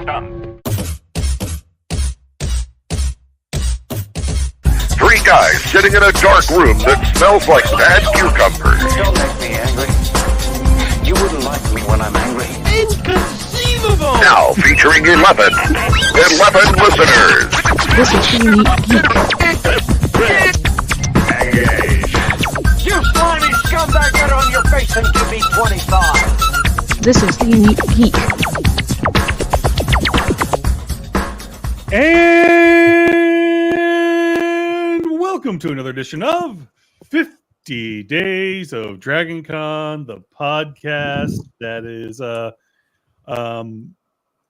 Done. Three guys sitting in a dark room that smells like bad cucumbers. Don't make me angry. You wouldn't like me when I'm angry. Inconceivable! Now featuring 11 listeners. This is the unique geek. You slimy scumbag, get on your face and give me 25. This is the unique geek. And welcome to another edition of 50 Days of DragonCon, the podcast that is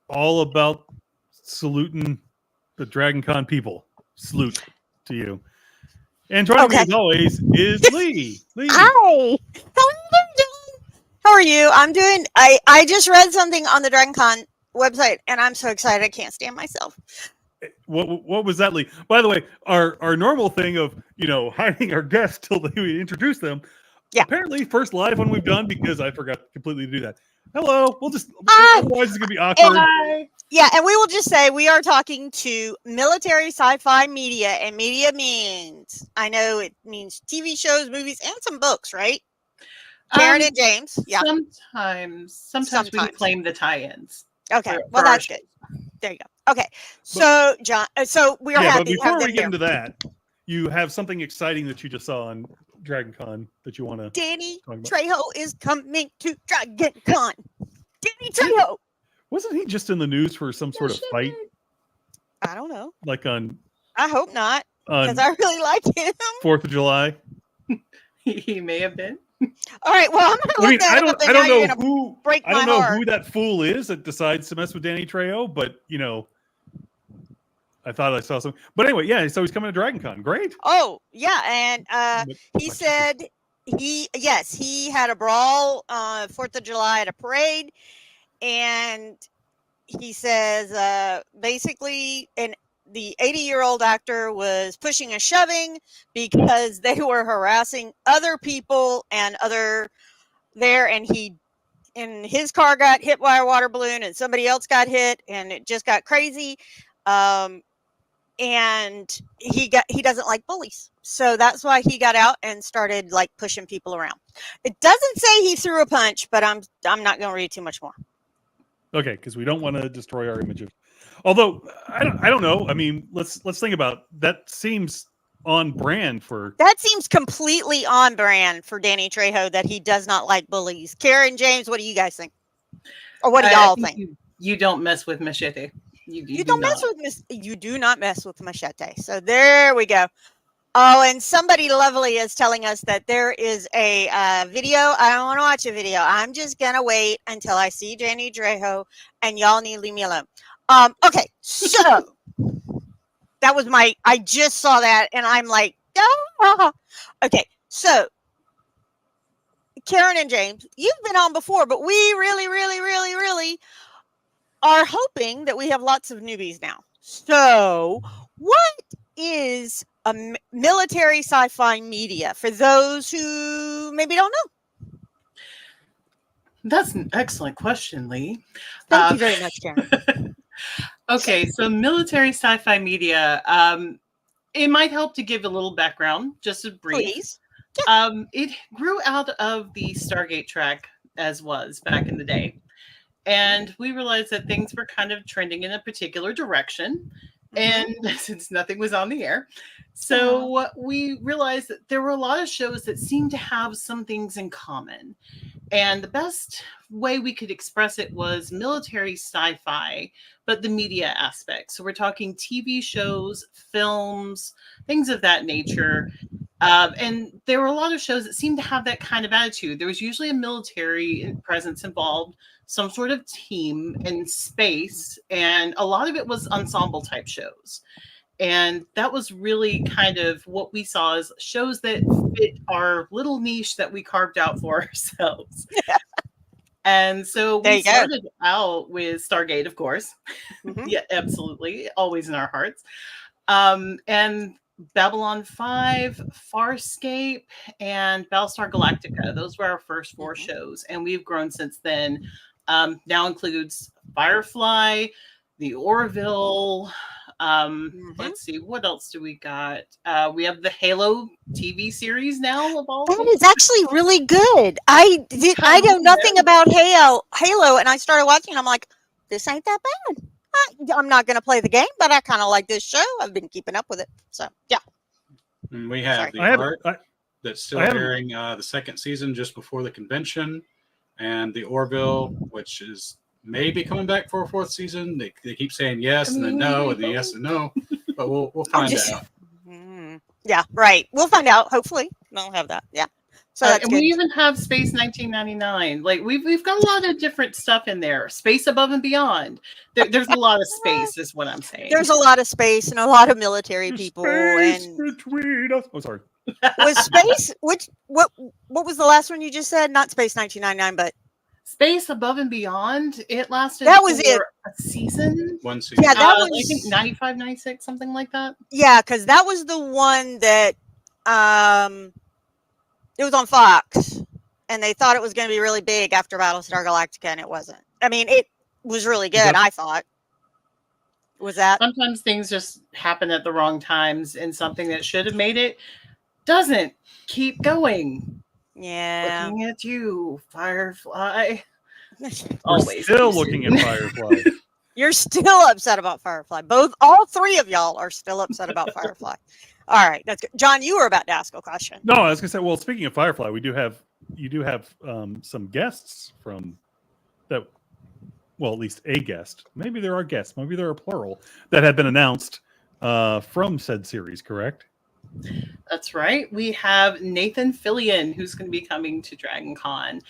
all about saluting the DragonCon people. Salute to you. And joining me as always is Lee. Lee. Hi. How are you? I'm doing. I just read something on the DragonCon website, and I'm so excited I can't stand myself. What was that, Lee? By the way, our normal thing of hiding our guests till we introduce them. Yeah. Apparently, first live one we've done because I forgot completely to do that. Hello. We'll just otherwise it's gonna be awkward. Yeah, and we will just say we are talking to Military Sci-Fi Media, and media means, I know it means TV shows, movies, and some books, right? Karen and James. Yeah. Sometimes we claim the tie-ins. Okay. Well, that's good. There you go. Okay. So, John, so we are happy to have before them we get here. into that, you have something exciting that you just saw on DragonCon that you want to Danny talk about. Trejo is coming to DragonCon. Danny Trejo. Wasn't he just in the news for some sort of fight? I don't know. Like on I hope not, because I really like him. 4th of July? He may have been. All right, well, I'm going to look that up, and now you're going to break my heart. Who that fool is that decides to mess with Danny Trejo, but, I thought I saw something. But anyway, yeah, so he's coming to DragonCon. Great. Oh, yeah, and he said he had a brawl 4th of July at a parade, and he says basically the 80-year-old actor was pushing and shoving because they were harassing other people and his car got hit by a water balloon and somebody else got hit and it just got crazy. And he doesn't like bullies. So that's why he got out and started like pushing people around. It doesn't say he threw a punch, but I'm not going to read too much more. Okay, because we don't want to destroy our image of. Although I don't know. I mean, let's think about that. Seems on brand for. That seems completely on brand for Danny Trejo that he does not like bullies. Karen, James, what do you guys think? Or what do y'all think? You don't mess with Machete. You don't mess with you do not mess with Machete. So there we go. Oh, and somebody lovely is telling us that there is a video. I don't want to watch a video. I'm just gonna wait until I see Danny Trejo, and y'all need to leave me alone. Okay, so that was I just saw that, and I'm like, ah. Okay, so Karen and James, you've been on before, but we really, really, really, really are hoping that we have lots of newbies now. So what is a Military Sci-Fi Media for those who maybe don't know? That's an excellent question, Lee. Thank you very much, Karen. Okay, so Military Sci-Fi Media, it might help to give a little background, just a brief. Please. It grew out of the Stargate track as was back in the day. And we realized that things were kind of trending in a particular direction. And since nothing was on the air, so we realized that there were a lot of shows that seemed to have some things in common. And the best way we could express it was military sci-fi, but the media aspect. So we're talking TV shows, films, things of that nature. And there were a lot of shows that seemed to have that kind of attitude. There was usually a military presence involved, some sort of team in space, and a lot of it was ensemble type shows. And that was really kind of what we saw as shows that fit our little niche that we carved out for ourselves. And so we started out with Stargate, of course. Yeah, absolutely. Always in our hearts. And Babylon 5, Farscape, and Battlestar Galactica. Those were our first four shows. And we've grown since then. Now includes Firefly, the Orville. Mhm. Let's see, what else do we got? We have the Halo TV series now of all. That is actually really good. I know nothing about Halo, and I started watching. And I'm like, this ain't that bad. I'm not going to play the game, but I kind of like this show. I've been keeping up with it. So yeah. And we have Sorry. the I have- art I- that's still I haven't- airing the second season just before the convention, and the Orville, which is maybe coming back for a fourth season. They keep saying yes and then no and then yes and no, but we'll find out. Yeah, right. We'll find out. Hopefully, they'll have that. Yeah. So that's and good. we even have Space 1999. Like we've got a lot of different stuff in there. Space Above and Beyond. There's a lot of space, is what I'm saying. There's a lot of space and a lot of military people. Space And between us. Oh, sorry. was space? What was the last one you just said? Not Space 1999, but Space Above and Beyond. It lasted. That was for it. A season. One season. Yeah, that I was think 95, 96, something like that. yeah, because that was the one that it was on Fox, and they thought it was going to be really big after Battlestar Galactica, and it wasn't. I mean, it was really good. I thought. Was that? Sometimes things just happen at the wrong times, and something that should have made it doesn't. Keep going. Yeah. Looking at you, Firefly. We're Always. still looking at Firefly. You're still upset about Firefly. All three of y'all are still upset about Firefly. All right, that's good. John, you were about to ask a question. No, I was gonna say. Well, speaking of Firefly, you do have some guests from that. Well, at least a guest. Maybe there are guests. Maybe there are plural that have been announced from said series. Correct? That's right. We have Nathan Fillion, who's going to be coming to DragonCon.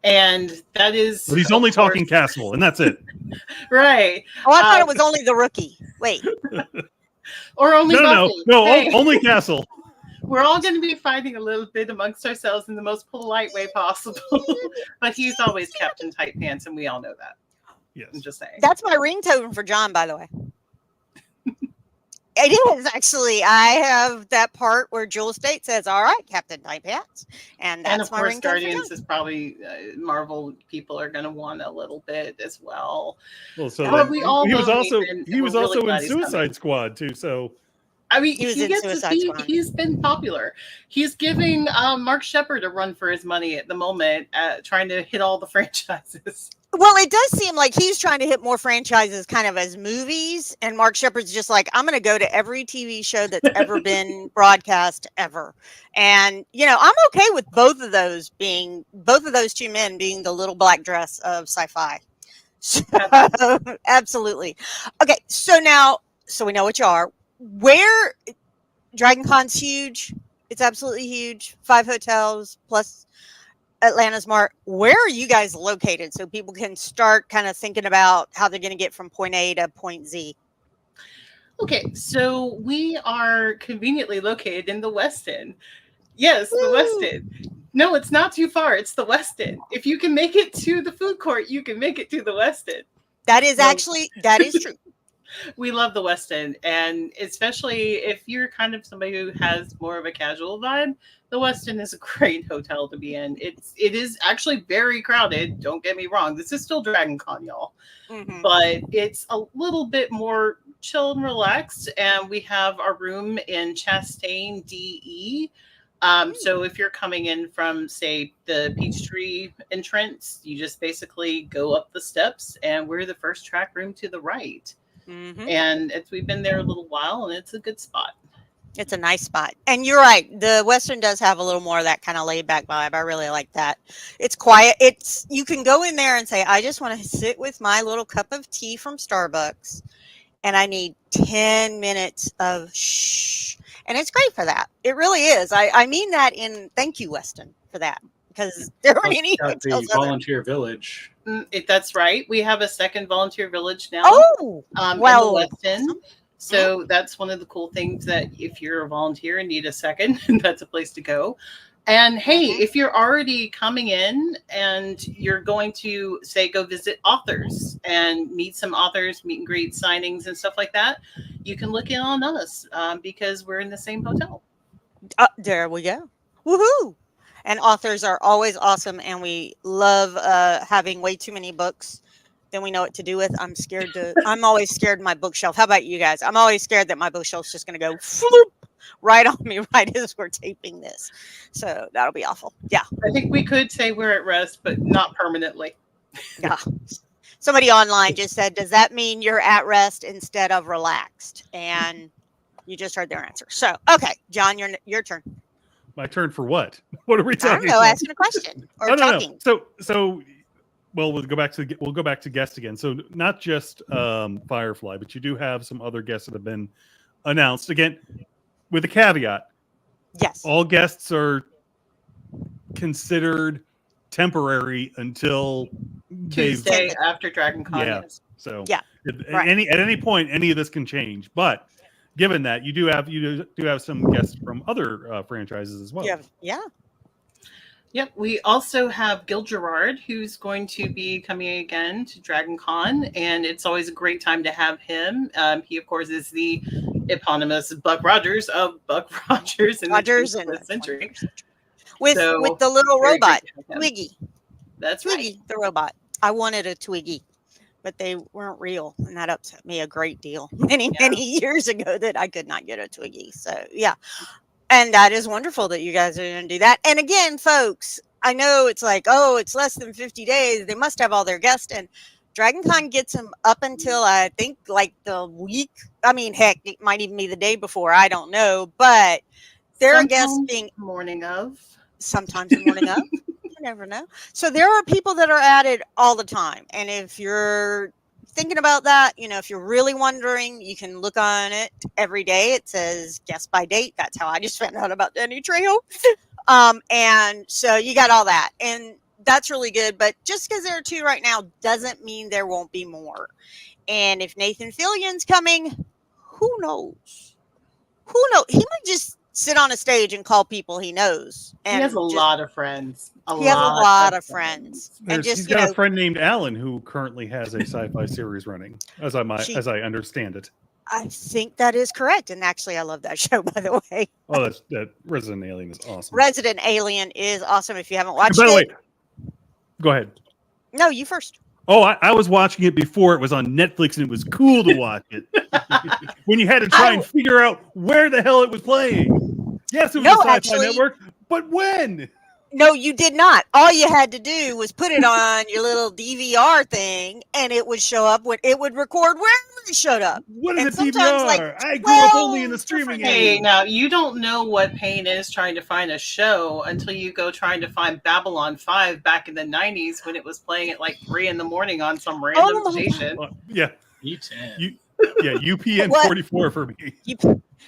And that is... But he's only talking Castle, and that's it. Right. Oh, I thought it was only the rookie. Wait. Or only No, Buffy. Hey, only Castle. we're all going to be fighting a little bit amongst ourselves in the most polite way possible. But he's always Captain Tight Pants, and we all know that. I'm Yes. just saying. That's my ringtone for John, by the way. It is actually. I have that part where Jewel State says, "All right, Captain Tight Pants," and that's And of my course, ringtone. Guardians is probably Marvel people are going to want a little bit as well. Well, so But we all he was love also Nathan, and he was we're also really in glad he's coming. Suicide Squad too. So I mean, He was in Suicide Squad. he's been popular. He's giving Mark Shepard a run for his money at the moment, trying to hit all the franchises. Well, it does seem like he's trying to hit more franchises kind of as movies, and Mark Shepard's just like, I'm going to go to every TV show that's ever been broadcast ever. And, I'm okay with both of those two men being the little black dress of sci-fi. So, absolutely. Okay, so we know what you are. Where DragonCon's huge. It's absolutely huge. 5 hotels plus Atlanta's Mart. Where are you guys located so people can start kind of thinking about how they're going to get from point A to point Z? Okay, so we are conveniently located in the West End. Yes, the West End. No, it's not too far. It's the West End. If you can make it to the food court, you can make it to the West End. That is true. We love the West End, and especially if you're kind of somebody who has more of a casual vibe, the West End is a great hotel to be in. It is actually very crowded. Don't get me wrong. This is still DragonCon, y'all, but it's a little bit more chill and relaxed. And we have our room in Chastain DE. So if you're coming in from, say, the Peachtree entrance, you just basically go up the steps, and we're the first track room to the right. And we've been there a little while, and it's a good spot. It's a nice spot. And you're right. The Western does have a little more of that kind of laid back vibe. I really like that. It's quiet. You can go in there and say, I just want to sit with my little cup of tea from Starbucks, and I need 10 minutes of shh. And it's great for that. It really is. I mean that thank you, Weston, for that. Because there aren't any Got the hotels volunteer village. That's right. We have a second volunteer village now. Oh, in the West End. So that's one of the cool things, that if you're a volunteer and need a second, that's a place to go. And hey, if you're already coming in and you're going to, say, go visit authors and meet some authors, meet and greet signings and stuff like that, you can look in on us because we're in the same hotel. there we go. Woohoo! And authors are always awesome, and we love having way too many books then we know what to do with. I'm always scared of my bookshelf. How about you guys? I'm always scared that my bookshelf's just going to go floop right on me right as we're taping this. So that'll be awful. Yeah. I think we could say we're at rest, but not permanently. Yeah. Somebody online just said, does that mean you're at rest instead of relaxed? And you just heard their answer. So, okay, John, your turn. My turn for what? What are we I don't talking know, about? asking a question or No. talking. So well, we'll go back to guests again. So not just Firefly, but you do have some other guests that have been announced. Again, with a caveat. Yes. All guests are considered temporary until Tuesday after DragonCon. Yeah. Yes. So Yeah, at right. any point, any of this can change. But given that, you do have some guests from other franchises as well. Yeah. Yep. We also have Gil Gerard, who's going to be coming again to DragonCon, and it's always a great time to have him. He, of course, is the eponymous Buck Rogers of Buck Rogers in the 20th century. With the little robot, Twiggy. That's Twiggy, right. the robot. I wanted a Twiggy, but they weren't real, and that upset me a great deal many years ago that I could not get a Twiggy. So yeah. And that is wonderful that you guys are going to do that. And again, folks, I know it's like, oh, it's less than 50 days. They must have all their guests. And DragonCon gets them up until I think like the week. I mean, heck, it might even be the day before. I don't know. But there are guests being morning of. Sometimes the morning of. You never know. So there are people that are added all the time. And if you're thinking about that, if you're really wondering, you can look on it every day. It says guest by date. That's how I just found out about Danny Trejo. And so you got all that, and that's really good. But just because there are 2 right now doesn't mean there won't be more. And if Nathan Fillion's coming, who knows? He might just sit on a stage and call people he knows. And he has a lot of friends. He has a lot of friends. And he's got a friend named Alan who currently has a sci-fi series running, as I understand it. I think that is correct. And actually, I love that show, by the way. Oh, that Resident Alien is awesome. Resident Alien is awesome. If you haven't watched By the way, it. Go ahead. No, you first. Oh, I was watching it before it was on Netflix, and it was cool to watch it. When you had to try and figure out where the hell it was playing. Yes, it was a Sci-Fi Network, but when? No, you did not. All you had to do was put it on your little DVR thing, and it would show up. It would record wherever it showed up. What is a DVR? I grew up only in the streaming age. Hey, now you don't know what pain is trying to find a show until you go trying to find Babylon 5 back in the 90s when it was playing at like 3 a.m. on some random station. Yeah. E10. UPN 44 for me.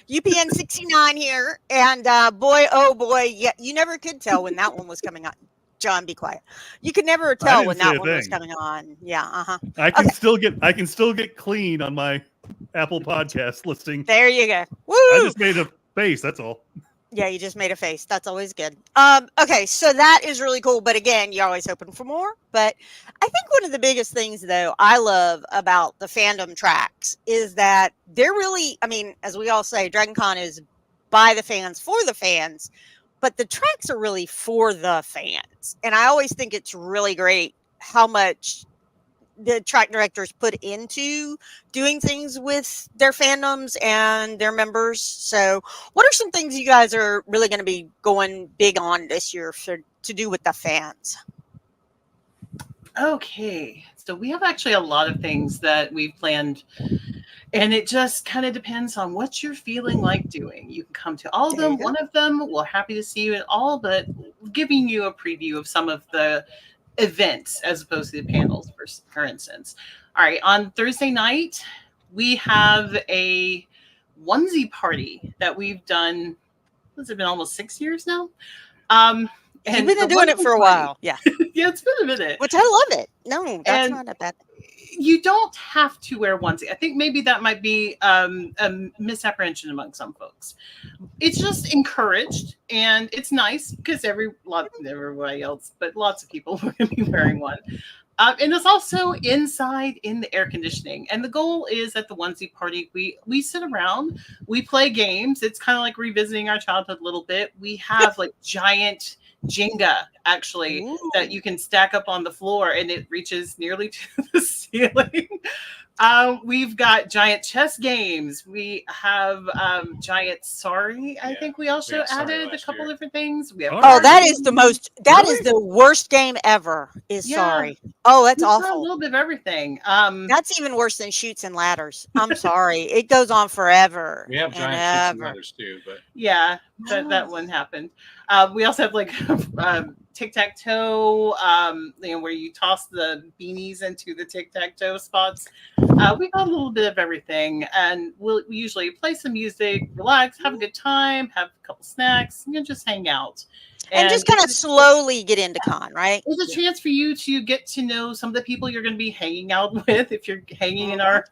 UPN 69 here, and boy, oh boy, yeah, you never could tell when that one was coming on. John, be quiet. You could never tell when that one was coming on. Yeah, I can still get clean on my Apple Podcast listing. There you go. Woo! I just made a face. That's all. Yeah, you just made a face. That's always good. Okay, so that is really cool. But again, you're always hoping for more. But I think one of the biggest things, though, I love about the fandom tracks is that they're really, I mean, as we all say, DragonCon is by the fans, for the fans. But the tracks are really for the fans. And I always think it's really great how much the track directors put into doing things with their fandoms and their members. So what are some things you guys are really going to be going big on this year to do with the fans? Okay, so we have actually a lot of things that we've planned, and it just kind of depends on what you're feeling like doing. You can come to all of them. One of them, we're happy to see you at all, but giving you a preview of some of the events as opposed to the panels, for instance. All right, on Thursday night, we have a onesie party that we've done. Has it been almost 6 years now? And you've been doing it for a while. Yeah. Yeah, it's been a minute. Which I love it. No, that's not a bad thing. You don't have to wear onesie. I think maybe that might be a misapprehension among some folks. It's just encouraged, and it's nice because everybody else, but lots of people are going to be wearing one. And it's also inside in the air conditioning. And the goal is at the onesie party, we sit around, we play games. It's kind of like revisiting our childhood a little bit. We have like giant Jenga actually, Ooh. that you can stack up on the floor, and it reaches nearly to the ceiling. We've got giant chess games. We have giant Sorry. I Yeah, think we also had Sorry added a last couple year. different things. We have Oh, Oh, card that is the games. most. That is Really? the worst game ever. Is Yeah. Sorry. Oh, that's We've got a awful. little bit of everything. That's even worse than Shoots and Ladders. I'm sorry. It goes on forever. We have and giant shoots and ever. ladders too, but Yeah, that one happened. We also have like tic-tac-toe, where you toss the beanies into the tic-tac-toe spots. We got a little bit of everything, and we usually play some music, relax, have a good time, have a couple snacks, just hang out. And just kind of slowly get into con, right? It's a chance for you to get to know some of the people you're going to be hanging out with if you're hanging in our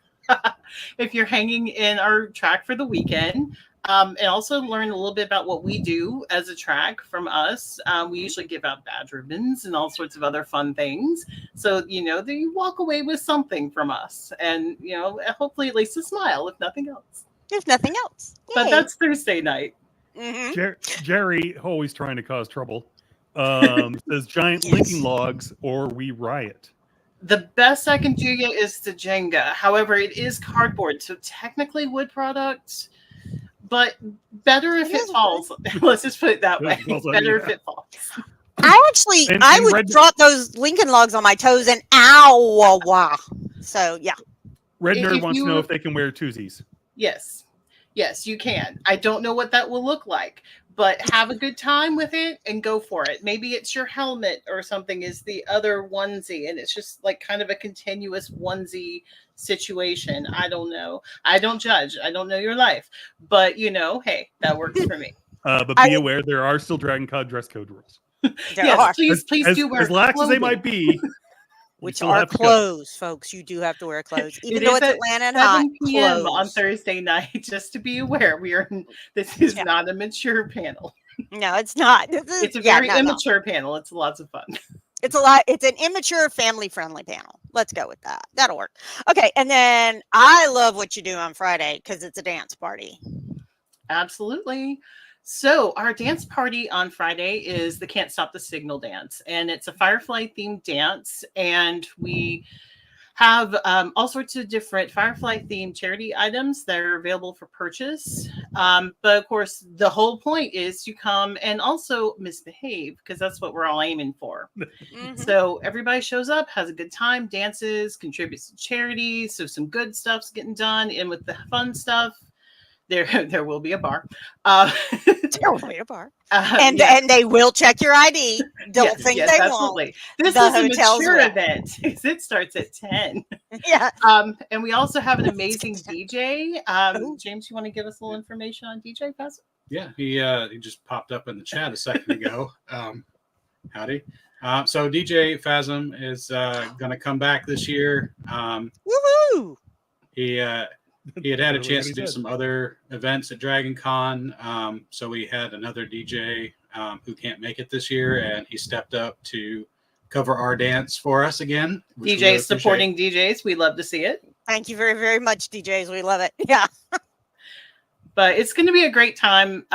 if you're hanging in our track for the weekend. And also learn a little bit about what we do as a track from us. We usually give out badge ribbons and all sorts of other fun things. So, that you walk away with something from us and, hopefully at least a smile, if nothing else. If nothing else. But Yay. that's Thursday night. Mhm. Jerry, always trying to cause trouble, says giant Yes. linking logs or we riot. The best I can do you is the Jenga. However, it is cardboard, so technically wood product, but better if it falls. Let's just put it that way. Better if it falls. I would drop those Lincoln logs on my toes and ow. So yeah. Red If Nerd wants to you- know if they can wear twosies. Yes. Yes, you can. I don't know what that will look like, but have a good time with it and go for it. Maybe it's your helmet or something is the other onesie, and it's just like kind of a continuous onesie situation. I don't know. I don't judge. I don't know your life, but hey, that works for me. But be aware, there are still DragonCon dress code rules. There are. Please do wear as lax as they clothing. might be. Which still are have to go. clothes, folks. You do have to wear clothes, even It though is it's at Atlanta and hot. 7 p.m. Clothes. on Thursday night. Just to be aware, this is not a mature panel. No, it's not. It's a very immature panel. It's lots of fun. It's a lot. It's an immature, family-friendly panel. Let's go with that. That'll work. Okay, and then I love what you do on Friday because it's a dance party. Absolutely. So our dance party on Friday is the Can't Stop the Signal dance, and it's a Firefly themed dance, and we have all sorts of different Firefly themed charity items that are available for purchase. But of course, the whole point is to come and also misbehave because that's what we're all aiming for. So everybody shows up, has a good time, dances, contributes to charity. So some good stuff's getting done, and with the fun stuff, there will be a bar. There will be a bar. And yeah. and they will check your ID. Don't think yes, they absolutely. won't. This The is a hotels mature will. event. It starts at 10. Yeah. And we also have an amazing DJ. James, you want to give us a little information on DJ Pass? yeah, he just popped up in the chat a second ago. Howdy. So DJ Phasm is going to come back this year. Woohoo! He had a chance to do some other events at DragonCon. So we had another DJ who can't make it this year, and he stepped up to cover our dance for us again. DJs supporting DJs. We love to see it. Thank you very, very much, DJs. We love it. Yeah. But it's going to be a great time.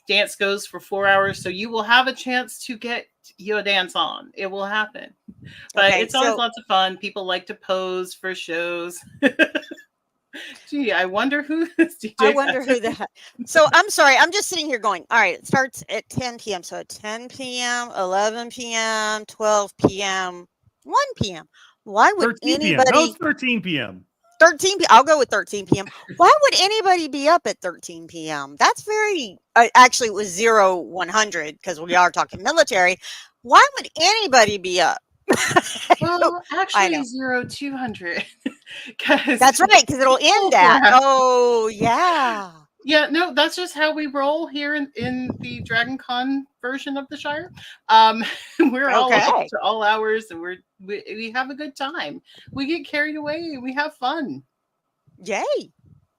Dance goes for 4 hours, so you will have a chance to get your dance on. It will happen. But Okay, it's always so- lots of fun. People like to pose for shows. Gee, I wonder who this DJ I wonder who that. So I'm sorry. I'm just sitting here going, all right, it starts at 10 p.m. So at 10 p.m., 11 p.m., 12 p.m., 1 p.m. Why would 13 p.m. anybody? No, it's 13 p.m. 13 p.m. I'll go with 13 p.m. Why would anybody be up at 13 p.m.? That's very, actually, it was 100 because we are talking military. Why would anybody be up? Well, I know. actually 200. That's right, because it'll end at. Yeah. Oh, yeah. Yeah, no, that's just how we roll here in the DragonCon version of the Shire. We're all Okay. up to all hours, and we have a good time. We get carried away. We have fun. Yay.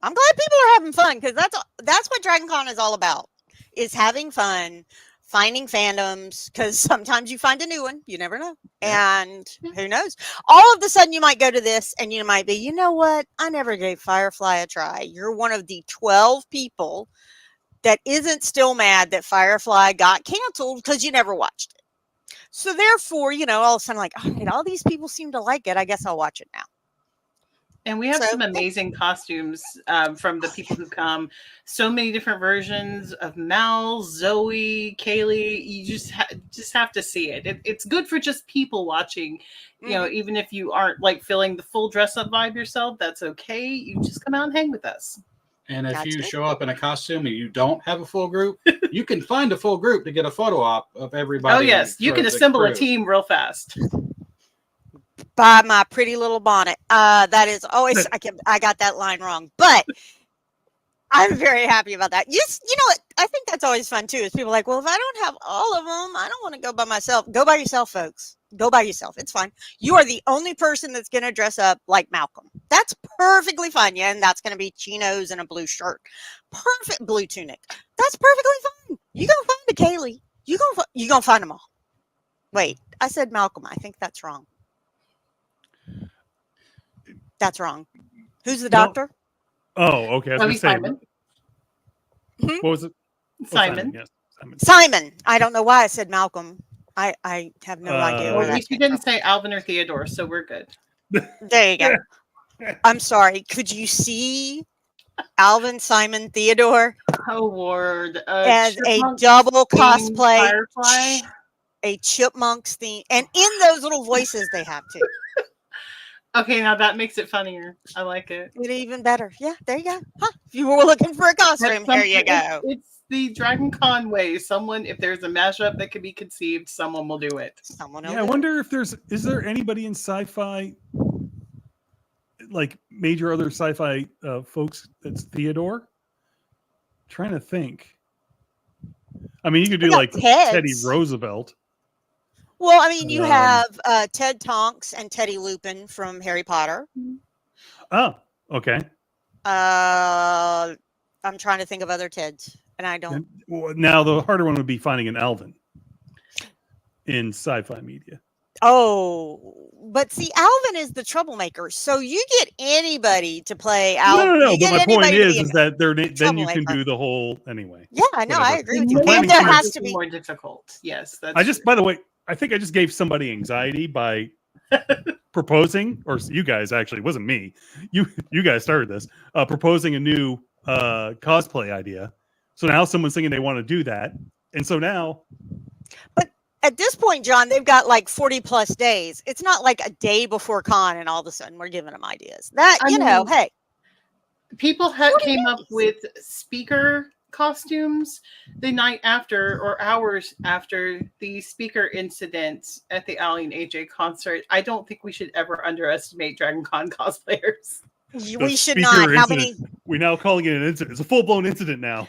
I'm glad people are having fun because that's what DragonCon is all about, is having fun, finding fandoms, because sometimes you find a new one. You never know. And who knows? All of a sudden you might go to this and you might be, you know what? I never gave Firefly a try. You're one of the 12 people that isn't still mad that Firefly got canceled because you never watched it. So therefore, all of a sudden, like, all right, all these people seem to like it. I guess I'll watch it now. And we have So- some amazing costumes from the people who come. So many different versions of Mal, Zoe, Kaylee. You just have to see it. It's good for just people watching. Even if you aren't like feeling the full dress up vibe yourself, that's okay. You just come out and hang with us. And if That's you it. show up in a costume and you don't have a full group, you can find a full group to get a photo op of everybody. Oh yes, you for can the assemble a crew. team real fast. Buy my pretty little bonnet. That is always I got that line wrong, but I'm very happy about that. Yes, you know what? I think that's always fun too. Is people like, well, if I don't have all of them, I don't want to go by myself. Go by yourself, folks. Go by yourself. It's fine. You are the only person that's going to dress up like Malcolm. That's perfectly fine. Yeah, and that's going to be chinos and a blue shirt. Perfect blue tunic. That's perfectly fine. You gonna find a Kaylee. You gonna find them all. Wait, I said Malcolm. I think that's wrong. That's wrong. Who's the No. doctor? Oh, okay. I was Oh, gonna he's say, Simon. what was it? Oh, Simon. Yes, Simon. Simon. I don't know why I said Malcolm. I have no idea where Well, that you came didn't from. say Alvin or Theodore, so we're good. There you go. I'm sorry. Could you see Alvin, Simon, Theodore Howard as a Chipmunk double themed cosplay, Firefly. a Chipmunks theme, and in those little voices they have too. Okay, now that makes it funnier. I like it. It's even better. Yeah, there you go. Huh. If you were looking for a costume, That's here you go. It's the DragonCon way. Someone, if there's a mashup that can be conceived, someone will do it. Someone Yeah, I else. wonder if is there anybody in sci-fi, like major other sci-fi folks that's Theodore? Trying to think. I mean, you could do We got like Teddy Teds. Roosevelt. Well, I mean, you Um, have Ted Tonks and Teddy Lupin from Harry Potter. Oh, okay. I'm trying to think of other Teds, and I don't. And, well, now the harder one would be finding an Alvin in sci-fi media. Oh, but see, Alvin is the troublemaker, so you get anybody to play Alvin. No. You But get my point anybody to be is a- that then you can troublemaker. do the whole anyway. Yeah, I know. I whatever. agree with you. Complaining And there too much has to be. more difficult. Yes, that's By the way, I think I just gave somebody anxiety by proposing, or you guys actually, it wasn't me. You guys started this, proposing a new cosplay idea. So now someone's thinking they want to do that, and so now, At this point, John, they've got like 40 plus days. It's not like a day before con, and all of a sudden we're giving them ideas. That I mean, hey, people What came it up is. with speaker costumes the night after or hours after the speaker incident at the Ali and AJ concert. I don't think we should ever underestimate DragonCon cosplayers. the we should speaker not. How incident, many we're now calling it an incident. It's a full-blown incident now.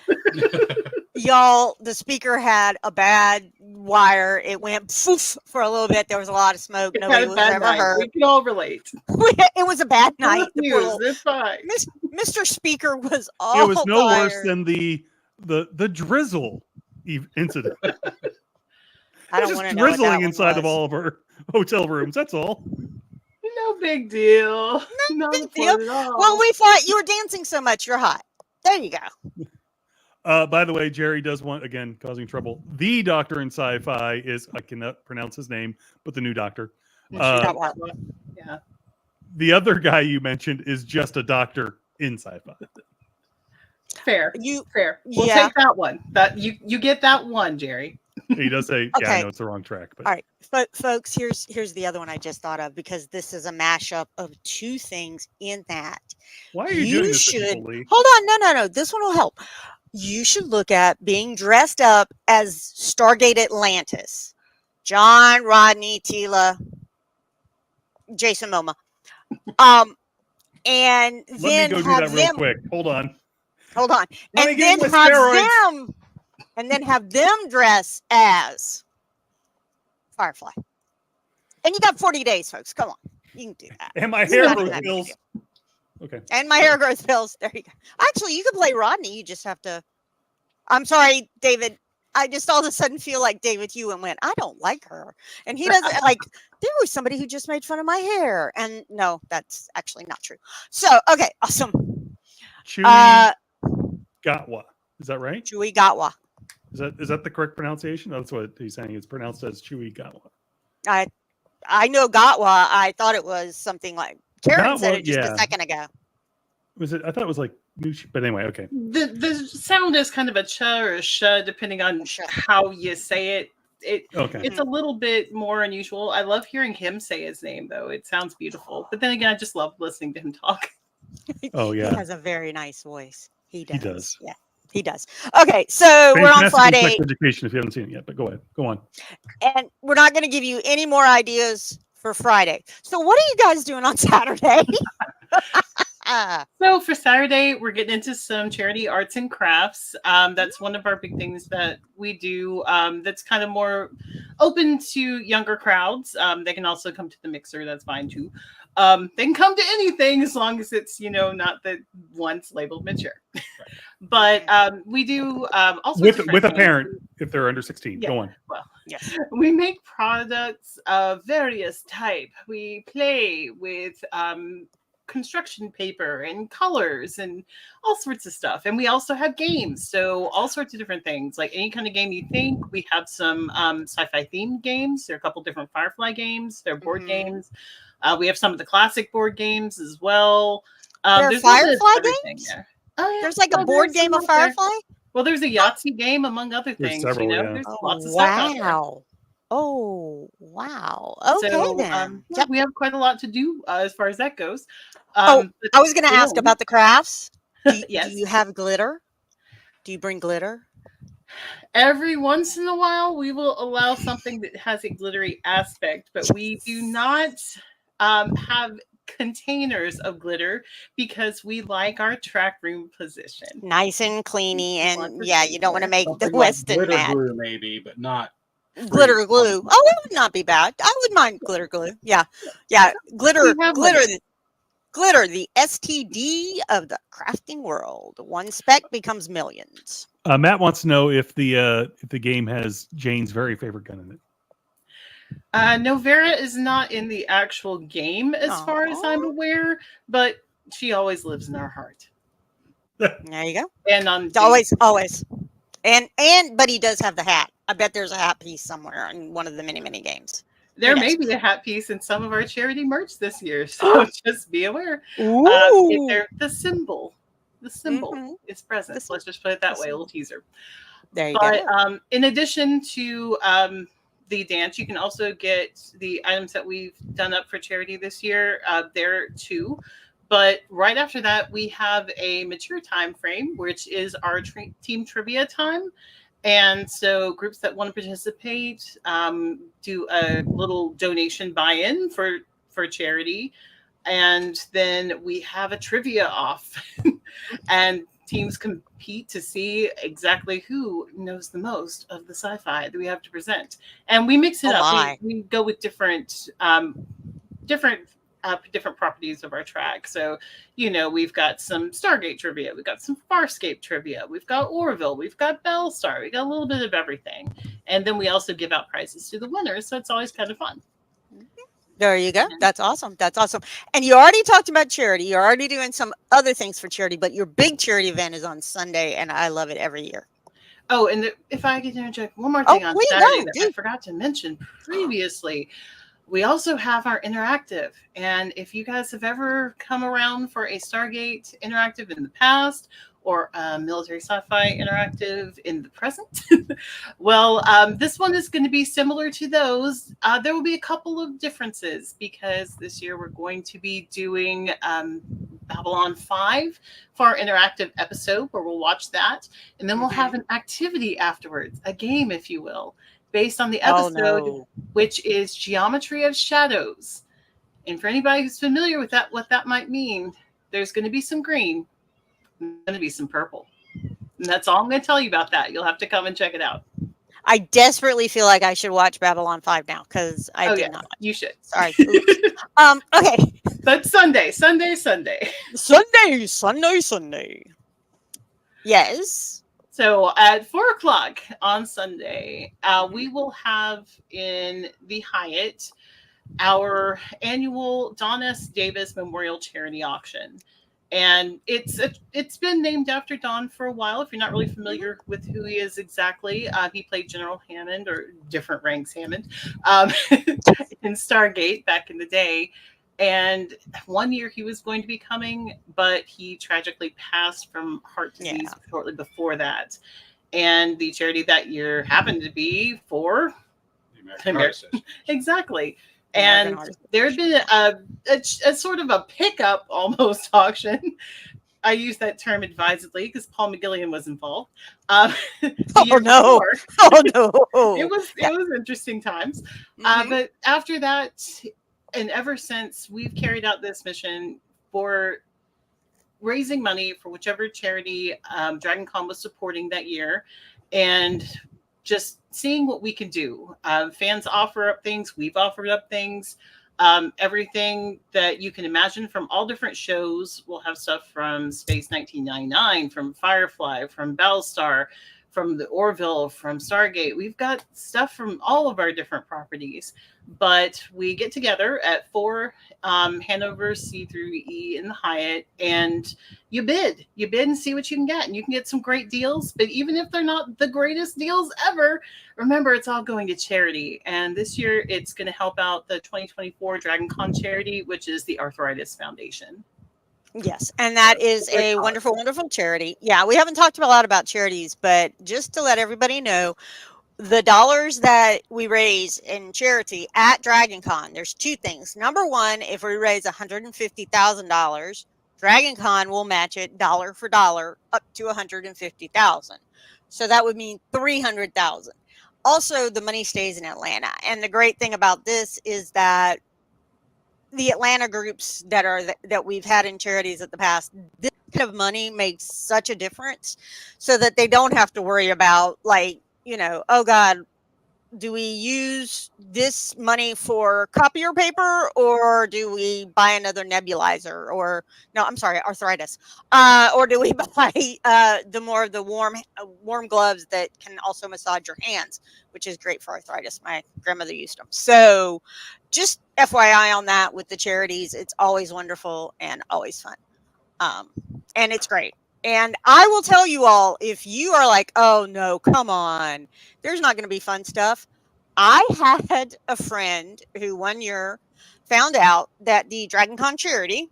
y'all? The speaker had a bad wire. It went poof for a little bit. There was a lot of smoke. It Nobody had a was bad ever night. hurt. We can all relate. It was a bad night. Not The poor news. little- It's fine. Mr. Speaker was all It was no worse fired. than the drizzle incident. I don't It's want just to know what that drizzling one inside of was. all of our hotel rooms. That's all. No big deal. No Not big important at all. Well, we thought you were dancing so much. You're hot. There you go. By the way, Jerry does want, again, causing trouble. The doctor in sci-fi is, I cannot pronounce his name, but the new doctor. Yeah. The other guy you mentioned is just a doctor in sci-fi. Fair. You Fair. We'll Yeah. take that one. That you get that one, Jerry. He does say, yeah, I Okay. know it's the wrong track. But all right, folks. Here's the other one I just thought of, because this is a mashup of two things in that. why are you You doing this to should- people, Lee? Hold on, no. This one will help. You should look at being dressed up as Stargate Atlantis. John, Rodney, Tila, Jason Momoa. And Let then me go do have that real them. quick. Hold on. Hold on. Let me And get then my have steroids. them. And then have them dress as Firefly. And you got 40 days, folks. Come on. You can do that. And my It's hair not growth that big a pills. deal. Okay. And my hair growth pills. There you go. Actually, you could play Rodney. You just have to. I'm sorry, David. I just all of a sudden feel like David Hewitt went, I don't like her. And he doesn't like, there was somebody who just made fun of my hair. And no, that's actually not true. So, okay, awesome. Chewy Uh, Gatwa. Is that right? Chewy Gatwa. Is that the correct pronunciation? That's what he's saying. It's pronounced as Chewy Gatwa. I know Gatwa. I thought it was something like Karen said Gatwa, it just yeah. a second ago. Was it? I thought it was like Nushi, but anyway, okay. The sound is kind of a ch or a sh, depending on how you say it. It's a little bit more unusual. I love hearing him say his name, though. It sounds beautiful. But then again, I just love listening to him talk. Oh yeah, he has a very nice voice. He does. He does. Yeah, he does. Okay, so we're on Friday. Sex Education, if you haven't seen it yet, but go ahead, go on. And we're not going to give you any more ideas for Friday. So what are you guys doing on Saturday? So for Saturday, we're getting into some charity arts and crafts. That's one of our big things that we do. That's kind of more open to younger crowds. They can also come to the mixer. That's fine too. They can come to anything as long as it's, not the ones labeled mature. But we do also with a parent if they're under 16. Yeah. Go on. Well, yes, we make products of various type. We play with construction paper and colors and all sorts of stuff. And we also have games. So all sorts of different things, like any kind of game you think. We have some sci-fi themed games. There are a couple different Firefly games. They're board games. We have some of the classic board games as well. There are Firefly games? There. Oh, yeah. There's like a board game of Firefly? Well, there's a Yahtzee game, among other things. There's several, yeah. There's lots of stuff out there. Wow. Oh, wow. Okay, So, then. yeah, we have quite a lot to do as far as that goes. I was going to ask about the crafts. Yes. Do you have glitter? Do you bring glitter? Every once in a while, we will allow something that has a glittery aspect, but we do not have containers of glitter because we like our track room position. Nice and cleany, and you don't want to make Something the like Weston glitter mad. glue, maybe, but not Glitter glue. Oh, it would not be bad. I would mind glitter glue. Yeah. Glitter. Glitter, the STD of the crafting world. One speck becomes millions. Matt wants to know if the game has Jane's very favorite gun in it. No, Vera is not in the actual game as far as I'm aware, but she always lives in our heart. There you go. And on always. And but he does have the hat. I bet there's a hat piece somewhere in one of the many games. There may be a hat piece in some of our charity merch this year, so just be aware. The symbol is present. Let's just put it that way. A little teaser. There you go. In addition to the dance, you can also get the items that we've done up for charity this year there too. But right after that, we have a mature time frame, which is our team trivia time. And so groups that want to participate do a little donation buy-in for charity. And then we have a trivia off. And teams compete to see exactly who knows the most of the sci-fi that we have to present. And we mix it up. We go with different properties of our track. So, we've got some Stargate trivia, we've got some Farscape trivia, we've got Orville, we've got Bellstar, we got a little bit of everything. And then we also give out prizes to the winners. So it's always kind of fun. There you go. That's awesome. And you already talked about charity. You're already doing some other things for charity, but your big charity event is on Sunday, and I love it every year. Oh, and if I could interject one more thing on Saturday that I forgot to mention previously. We also have our interactive. And if you guys have ever come around for a Stargate interactive in the past or a Military Sci-Fi interactive in the present, well, this one is going to be similar to those. There will be a couple of differences because this year we're going to be doing Babylon 5 for our interactive episode where we'll watch that. And then we'll have an activity afterwards, a game, if you will, based on the episode, which is Geometry of Shadows. And for anybody who's familiar with that, what that might mean, there's going to be some green, there's going to be some purple. And that's all I'm going to tell you about that. You'll have to come and check it out. I desperately feel like I should watch Babylon 5 now because I did not. You should. Sorry. Okay. But Sunday. Yes. So at 4:00 on Sunday, we will have in the Hyatt our annual Don S. Davis Memorial Charity Auction. And it's been named after Don for a while. If you're not really familiar with who he is exactly, he played General Hammond, or different ranks Hammond, in Stargate back in the day. And one year he was going to be coming, but he tragically passed from heart disease shortly before that. And the charity that year happened to be for The American Heart Association. Exactly. And there had been a sort of a pickup almost auction. I use that term advisedly because Paul McGillian was involved. Oh no! Oh no! It was interesting times. But after that, and ever since, we've carried out this mission for raising money for whichever charity DragonCon was supporting that year, and just seeing what we can do. Fans offer up things. We've offered up things. Everything that you can imagine from all different shows. We'll have stuff from Space 1999, from Firefly, from Battlestar, from the Orville, from Stargate. We've got stuff from all of our different properties. But we get together at 4 Hanover C through E in the Hyatt, and you bid and see what you can get. And you can get some great deals, but even if they're not the greatest deals ever, remember, it's all going to charity. And this year it's going to help out the 2024 DragonCon charity, which is the Arthritis Foundation. Yes, and that is a wonderful, wonderful charity. Yeah, we haven't talked a lot about charities, but just to let everybody know, the dollars that we raise in charity at DragonCon, there's two things. Number one, if we raise $150,000, DragonCon will match it dollar for dollar up to $150,000. So that would mean $300,000. Also, the money stays in Atlanta. And the great thing about this is that the Atlanta groups that we've had in charities at the past, this kind of money makes such a difference, so that they don't have to worry about, like, oh God, do we use this money for copier paper, or do we buy another nebulizer, or no, I'm sorry, arthritis, or do we buy the warm gloves that can also massage your hands, which is great for arthritis. My grandmother used them. So just FYI on that with the charities, it's always wonderful and always fun. And it's great. And I will tell you all, if you are like, oh no, come on, there's not going to be fun stuff. I had a friend who one year found out that the DragonCon charity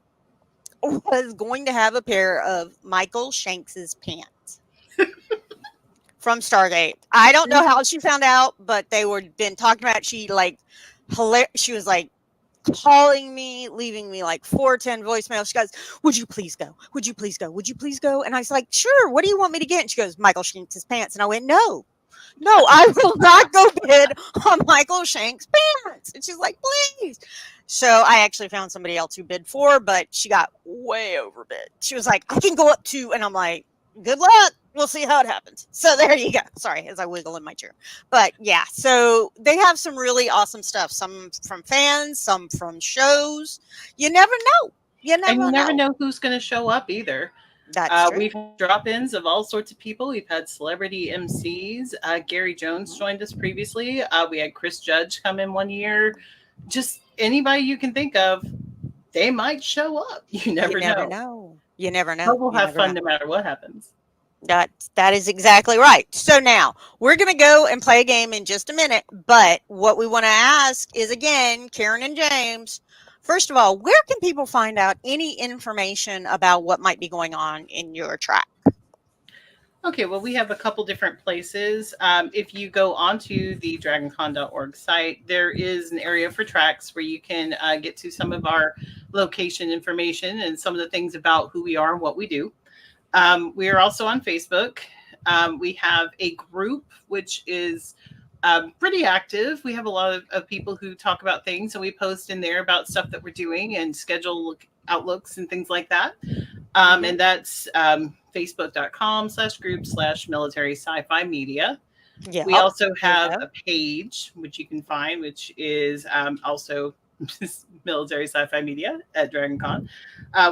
was going to have a pair of Michael Shanks's pants from Stargate. I don't know how she found out, but they were been talking about it. She was like calling me, leaving me like 410 voicemails. She goes, would you please go? Would you please go? Would you please go? And I was like, sure. What do you want me to get? And she goes, Michael Shanks' pants. And I went, no, I will not go bid on Michael Shanks' pants. And she's like, please. So I actually found somebody else who bid for, but she got way overbid. She was like, I can go up to, and I'm like, good luck. We'll see how it happens. So there you go. Sorry, as I wiggle in my chair. But yeah, so they have some really awesome stuff. Some from fans, some from shows. You never know. You never know who's going to show up either. That's true. We've had drop-ins of all sorts of people. We've had celebrity MCs. Gary Jones joined us previously. We had Chris Judge come in one year. Just anybody you can think of, they might show up. You never know. You never know. But we'll have fun no matter what happens. That is exactly right. So now we're going to go and play a game in just a minute. But what we want to ask is, again, Karen and James, first of all, where can people find out any information about what might be going on in your track? Okay, well, we have a couple different places. If you go onto the dragoncon.org site, there is an area for tracks where you can get to some of our location information and some of the things about who we are and what we do. We are also on Facebook. We have a group which is pretty active. We have a lot of people who talk about things, and we post in there about stuff that we're doing and schedule outlooks and things like that. And that's facebook.com/group/military sci-fi media. Yeah. We also have a page which you can find, which is also Military Sci-Fi Media at DragonCon.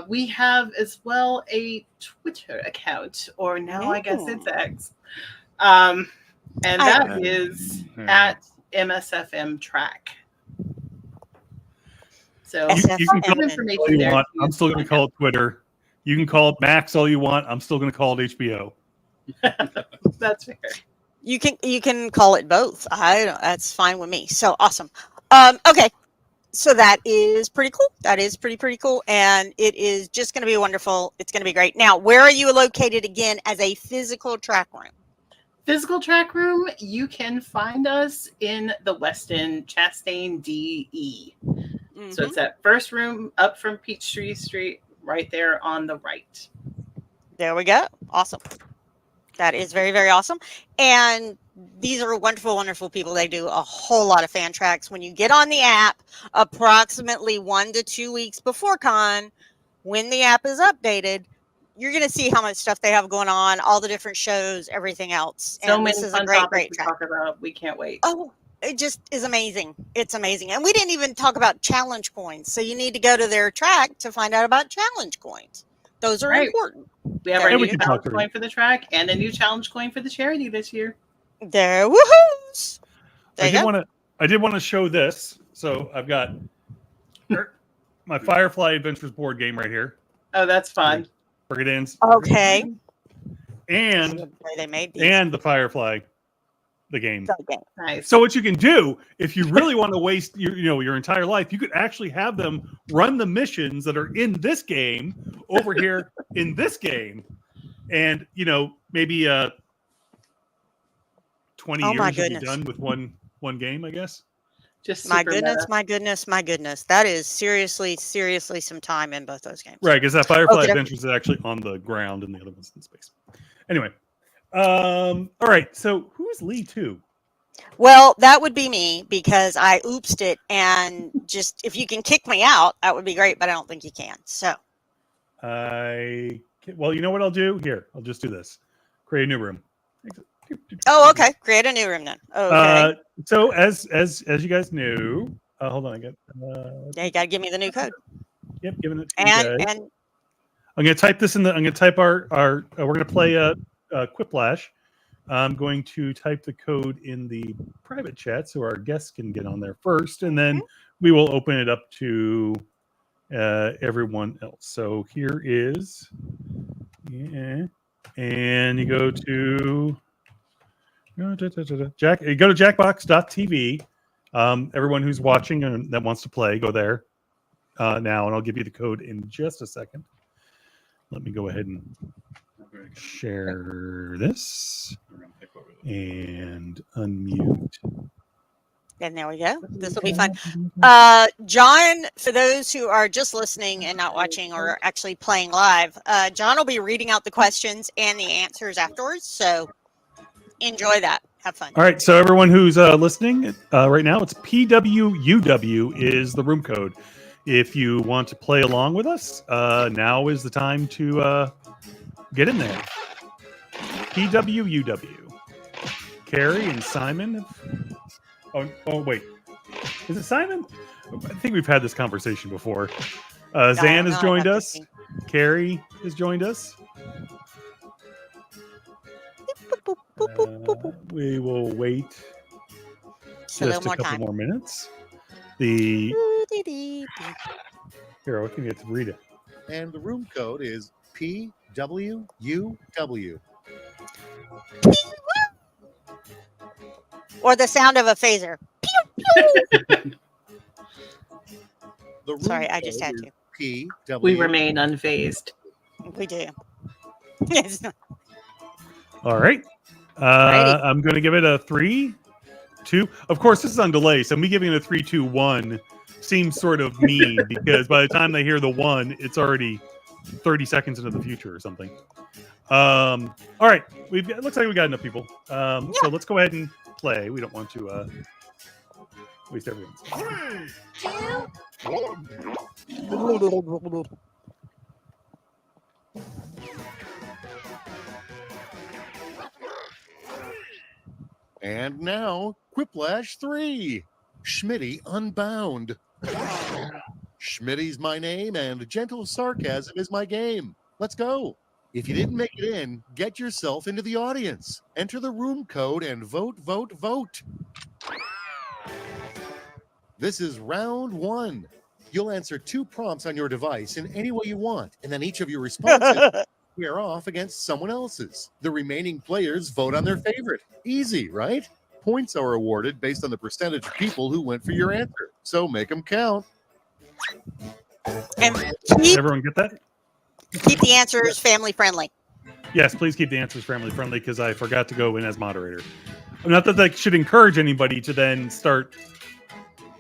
We have as well a Twitter account, or now I guess it's X. And that is at MSFM Track. So you can call information there. I'm still going to call it Twitter. You can call it Max all you want. I'm still going to call it HBO. That's fair. You can call it both. That's fine with me. So awesome. Okay. So that is pretty cool. That is pretty cool. And it is just going to be wonderful. It's going to be great. Now, where are you located again as a physical track room? Physical track room, you can find us in the Westin Chastain DE. So it's that first room up from Peachtree Street, right there on the right. There we go. Awesome. That is very awesome. And these are wonderful people. They do a whole lot of fan tracks. When you get on the app, approximately 1 to 2 weeks before con, when the app is updated, you're going to see how much stuff they have going on, all the different shows, everything else. So and many this is fun a great topics to track. talk about. We can't wait. Oh, it just is amazing. It's amazing. And we didn't even talk about challenge coins. So you need to go to their track to find out about challenge coins. Those are important. We have There our we new can challenge talk coin for the track and a new challenge coin for the charity this year. There, woohoos! There you go. I did want to show this. So I've got my Firefly Adventures board game right here. Oh, that's fun. Brigadans. Okay. And The way they made these. and the Firefly, the game. Okay. Nice. So what you can do, if you really want to waste your entire life, you could actually have them run the missions that are in this game over here in this game, and maybe 20 Oh, my years you'll be goodness. done with one game, I guess. Just My super goodness, meta. my goodness. That is seriously some time in both those games. Right, because that Firefly Okay. Adventures is actually on the ground, and the other one's in space. Anyway, all right. So who's Lee 2? Well, that would be me because I oopsed it, and just if you can kick me out, that would be great, but I don't think you can. So Well, you know what I'll do? Here, I'll just do this. Create a new room. okay. Create a new room then. Okay. So as you guys knew, hold on, I got. Now you gotta give me the new code. Yep, giving it to you guys. And I'm gonna type this in the. I'm gonna type our. We're gonna play Quiplash. I'm going to type the code in the private chat so our guests can get on there first, and then we will open it up to everyone else. So here is, and you go to you go to jackbox.tv. Everyone who's watching and that wants to play, go there now, and I'll give you the code in just a second. Let me go ahead and share this and unmute. And there we go. This will be fun. John, for those who are just listening and not watching or actually playing live, John will be reading out the questions and the answers afterwards. So enjoy that. Have fun. All right. So everyone who's listening right now, it's PWUW is the room code. If you want to play along with us, now is the time to get in there. PWUW. Carrie and Simon. Oh, wait. Is it Simon? I think we've had this conversation before. Zan has joined us. Carrie has joined us. We will wait just a couple more minutes. Here, I can get to read it. And the room code is PWUW. Or the sound of a phaser. The room Sorry, I just code had is PW. We remain unfazed. We do. Yes. All right. I'm going to give it a 3, 2. Of course, this is on delay, so me giving it a 3, 2, 1 seems sort of mean because by the time they hear the 1, it's already 30 seconds into the future or something. All right. It looks like we got enough people. So let's go ahead and play. We don't want to waste everyone's time. 3, 2, 1. And now, Quiplash 3. Schmitty Unbound. Schmitty's my name, and gentle sarcasm is my game. Let's go. If you didn't make it in, get yourself into the audience. Enter the room code and vote, vote, vote. This is round 1. You'll answer 2 prompts on your device in any way you want, and then each of your responses square off against someone else's. The remaining players vote on their favorite. Easy, right? Points are awarded based on the percentage of people who went for your answer, so make them count. And Everyone get that? keep the answers family friendly. Yes, please keep the answers family friendly because I forgot to go in as moderator. Not that that should encourage anybody to then start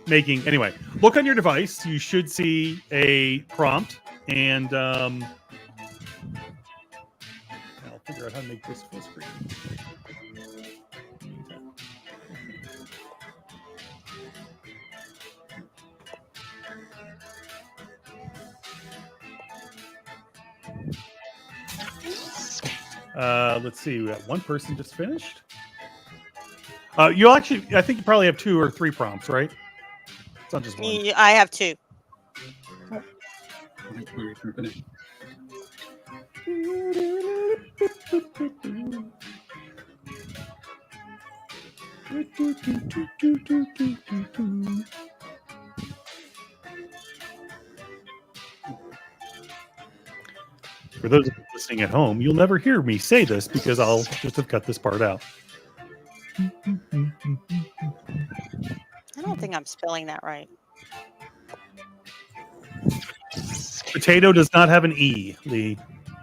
making. Anyway, look on your device. You should see a prompt, and I'll figure out how to make this full screen. Let's see. We got one person just finished. You actually, I think you probably have 2 or 3 prompts, right? It's not just one. I have 2. For those of you listening at home, you'll never hear me say this because I'll just have cut this part out. I don't think I'm spelling that right. Potato does not have an E, Lee.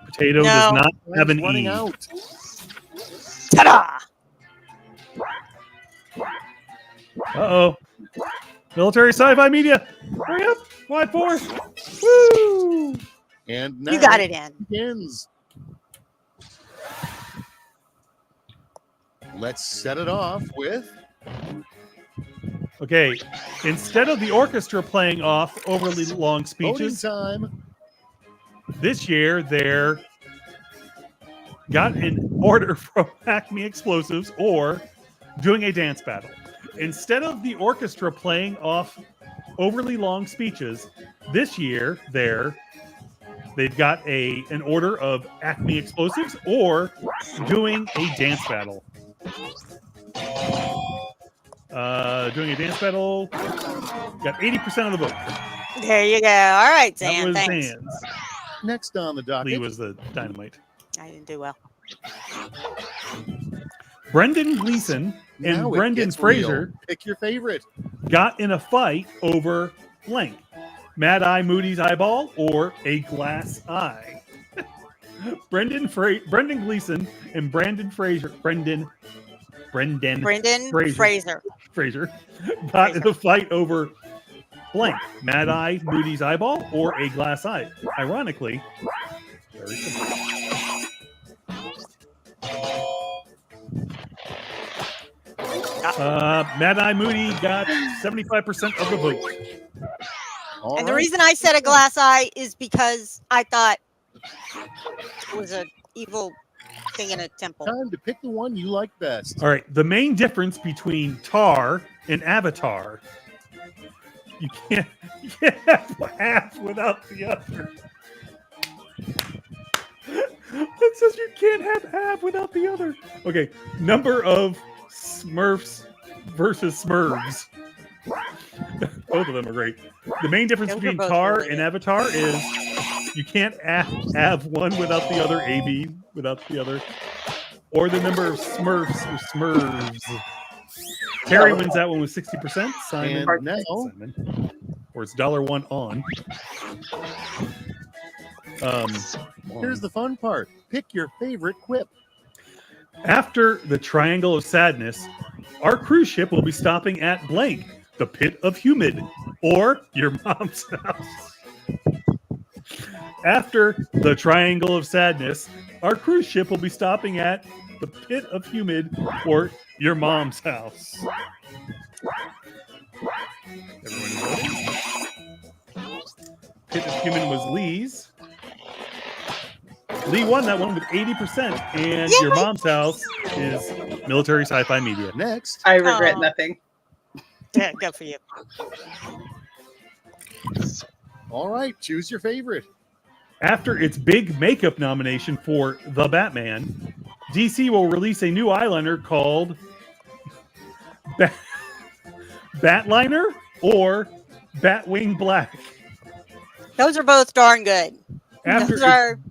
Potato does not have an Running E. out. Ta-da! Uh-oh. Military Sci-Fi Media. Hurry up. Wide 4. Woo! And now You got it in. begins. Let's set it off with Okay. Instead of the orchestra playing off overly long voting speeches, time. this year they're got an order from Acme Explosives or doing a dance battle. Instead of the orchestra playing off overly long speeches, this year they've got an order of Acme Explosives or doing a dance battle. Doing a dance battle, got 80% of the vote. There you go. All right, That Zan. was Thanks. Zan's. Next on the docket. Lee was the dynamite. I didn't do well. Brendan Gleeson and Now it Brendan gets Fraser real. Pick your favorite. got in a fight over blank. Mad Eye Moody's eyeball or a glass eye. Brendan Gleeson and Brendan Fraser got in a fight over blank. Mad Eye Moody's eyeball or a glass eye. Ironically, very simple. Mad Eye Moody got 75% of the vote. All And the right. reason I said a glass eye is because I thought it was an evil thing in a temple. Time to pick the one you like best. All right. The main difference between Tar and Avatar, you can't have half without the other. It says you can't have half without the other. Okay. Number of Smurfs versus Smurfs. Both of them are great. The main difference Those are between both Tar really and good. Avatar is you can't have one without the other, AB without the other, or the number of Smurfs or Smurfs. Terry wins that one with 60%. Simon, And now Simon, or it's $1 on. here's the fun part. Pick your favorite quip. After the Triangle of Sadness, our cruise ship will be stopping at blank, the Pit of Humid, or your mom's house. After the Triangle of Sadness, our cruise ship will be stopping at the Pit of Humid, or your mom's house. Everyone voting? Pit of Humid was Lee's. Lee won that one with 80%, and your mom's house is Military Sci-Fi Media. Next, I regret Aw. nothing. Yeah, go for you. all right, choose your favorite. After its big makeup nomination for The Batman, DC will release a new eyeliner called Batliner or Batwing Black. Those are both darn good. After Those are its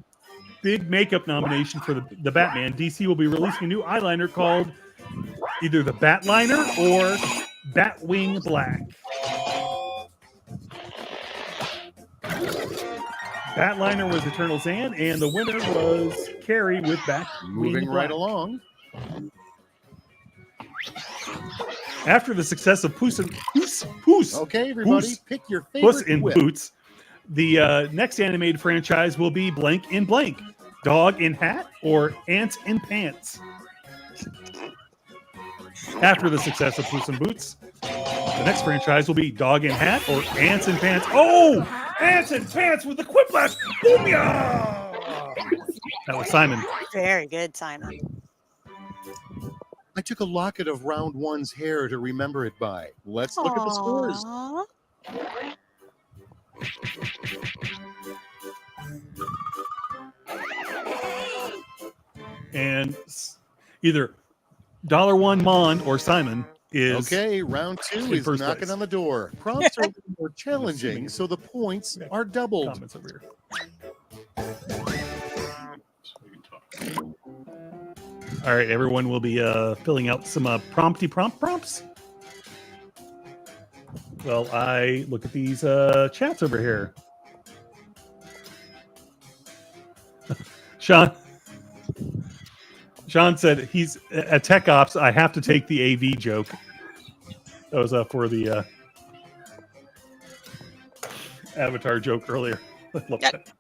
big makeup nomination for the Batman, DC will be releasing a new eyeliner called either the Batliner or Batwing Black. Batliner was Eternal Zan, and the winner was Carrie with Batwing Moving Black. right along. After the success of Puss. Okay, everybody, Puss- pick your Puss favorite in whip. Boots, the next animated franchise will be Blank in Blank, Dog in Hat, or Ant in Pants. After the success of Puss in Boots, the next franchise will be Dog in Hat or Ants in Pants. Oh, Ants in Pants with the Quiplash. Booyah! That was Simon. very good, Simon. I took a locket of round one's hair to remember it by. Let's look at the scores. Aw. And either $1 Mon or Simon is Okay, round two in is first knocking place. on the door. Prompts are more challenging, so the points are doubled. comments over here. So we can talk. All right, everyone will be filling out some prompts. Well, I look at these chats over here. Sean said he's at Tech Ops. I have to take the AV joke. That was for the Avatar joke earlier. I love Yep. that.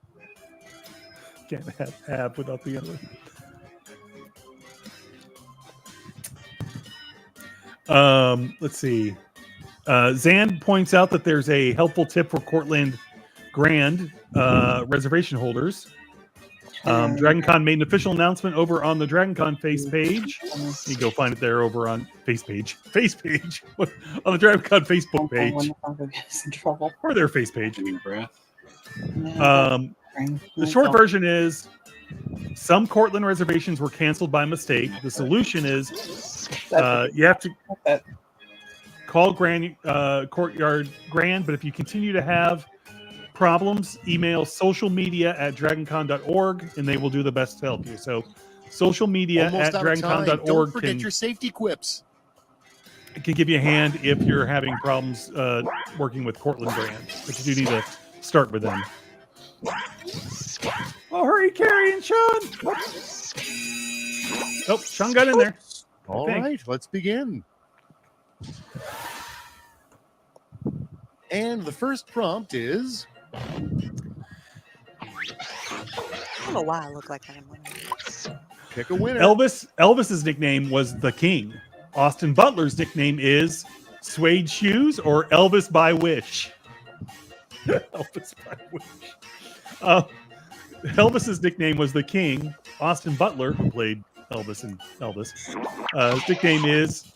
Can't have without the other. Let's see. Zan points out that there's a helpful tip for Cortland Grand reservation holders. DragonCon made an official announcement over on the DragonCon face page. You go find it there over on face page on the DragonCon Facebook page or their face page. Taking a breath. The short version is some Cortland reservations were canceled by mistake. The solution is you have to call Courtyard Grand, but if you continue to have problems, email socialmedia@dragoncon.org and they will do the best to help you. So socialmedia@dragoncon.org Don't forget your safety quips. can give you a hand if you're having problems working with Cortland Brand. But you do need to start with them. Oh, hurry, Carrie and Sean! Oh, Sean got in there. All think. right, let's begin. And the first prompt is I don't know why I look like I'm winning. pick a winner. Elvis's nickname was the King. Austin Butler's nickname is Suede Shoes or Elvis by Wish. Elvis by Wish. Elvis's nickname was the King. Austin Butler, who played Elvis and Elvis, his nickname is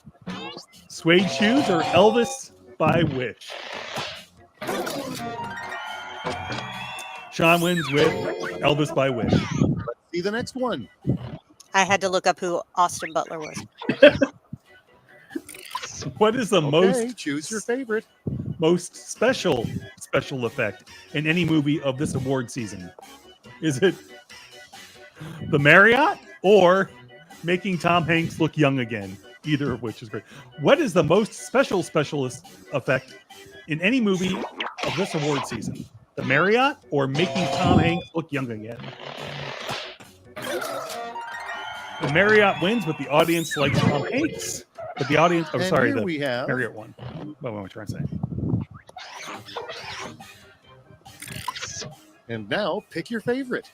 Suede Shoes or Elvis by Wish. Sean wins with Elvis by Wish. Let's see the next one. I had to look up who Austin Butler was. What is the Okay, choose your favorite. most special effect in any movie of this award season? Is it the Marriott or making Tom Hanks look young again? Either of which is great. What is the most specialist effect in any movie of this award season? The Marriott or making Tom Hanks look young again? The Marriott wins, but the audience likes Tom Hanks. But the audience, And sorry, here the we have Marriott won. What am I trying to say? And now pick your favorite.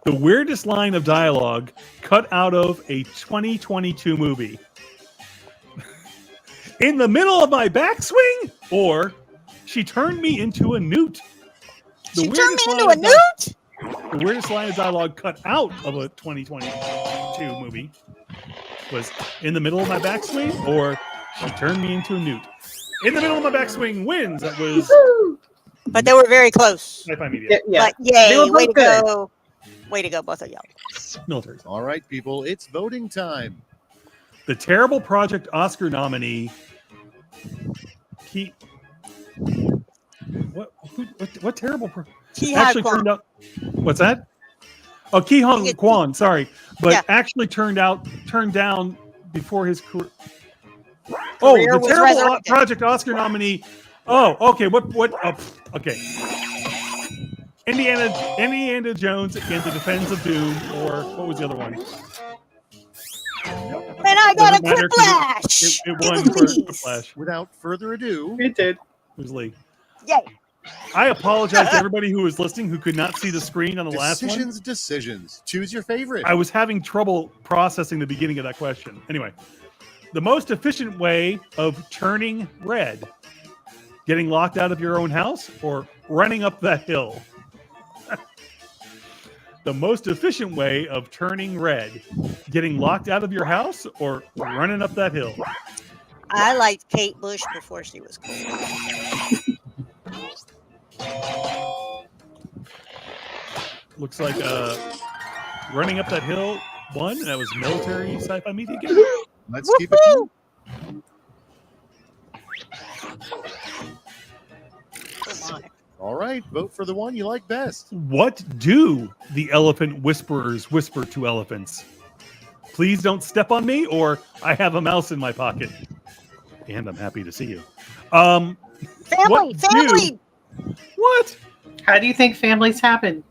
The weirdest line of dialogue cut out of a 2022 movie. In the middle of my backswing, or she turned me into a newt. She turned me into a newt? The weirdest line of dialogue cut out of a 2022 movie was in the middle of my backswing, or she turned me into a newt. In the middle of my backswing wins. That was But they were very close. Sci-Fi Media. Yeah. But yay, They were way to both good. go. Way to go, both of y'all. Military. All right, people, it's voting time. The Terrible Project Oscar nominee. What? What terrible? Ki Actually Kwan. turned out. What's that? Oh, Ki Hong Kwan. Sorry, but Yeah. actually turned down before his career. Career The was terrible resurrected. Project Oscar nominee. Oh, okay. What? Okay. Indiana Jones and the Defense of Doom, or what was the other one? And I got a Doesn't matter 'cause Quiplash. It It won was for Lee's. Flash. Without further ado, It did. It was Lee. Yay. I apologize to everybody who was listening who could not see the screen on the last one. decisions. Choose your favorite. I was having trouble processing the beginning of that question. Anyway, the most efficient way of turning red: getting locked out of your own house or running up that hill? The most efficient way of turning red: getting locked out of your house or running up that hill? I liked Kate Bush before she was cool. Looks like running up that hill won, and that was Military Sci-Fi Media game. Let's keep it Woohoo! Come on. all right. Vote for the one you like best. What do the elephant whisperers whisper to elephants? Please don't step on me, or I have a mouse in my pocket. And I'm happy to see you. Family. What? How do you think families happen?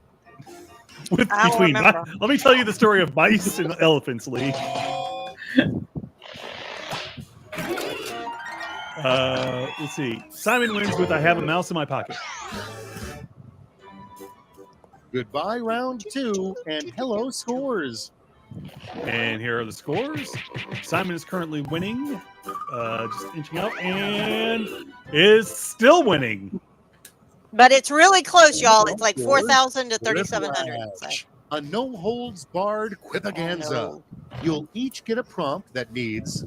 I don't remember. Let me tell you the story of mice and elephants, Lee. Let's see. Simon wins with "I have a mouse in my pocket." Goodbye, round 2, and hello, scores. And here are the scores. Simon is currently winning, just inching out, and is still winning. But it's really close, y'all. It's like 4,000 to 3,700. Whiplash. A no-holds-barred quipaganza. You'll each get a prompt that needs